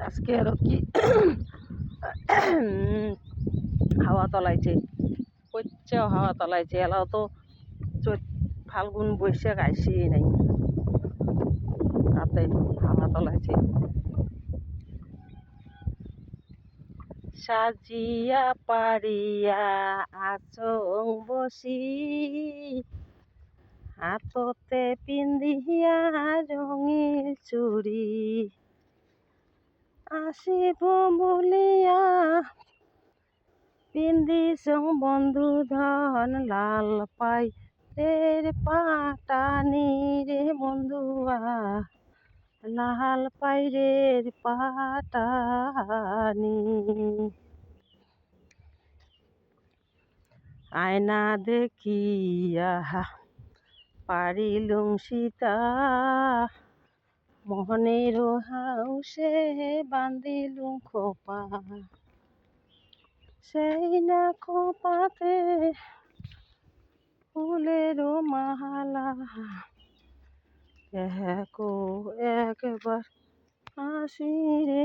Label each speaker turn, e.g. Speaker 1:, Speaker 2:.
Speaker 1: আজকে আরো কি হাওয়া তলাইছে, কচ্চাও হাওয়া তলাইছে। এলাও তো ফাল্গুন বৈশাখ আইসেই নাই, তাতে হাওয়া তলাইছে। সাজিয়া পারিয়া আচং বসি, হাততে পিন্ধিয়া রঙিল চুড়ি, আসিব বলিয়া পিন্ধিছং বন্ধু ধন লাল পাই রের পাটানি রে বন্ধুয়া, লাল পাইরের পাটানি। আয়না দেখিয়া পারিলুম সীতা, মোহনের হাউসে বান্ধিলুম খোপা, সেই না খোপাতে ফুলের মালা, একবার আসি রে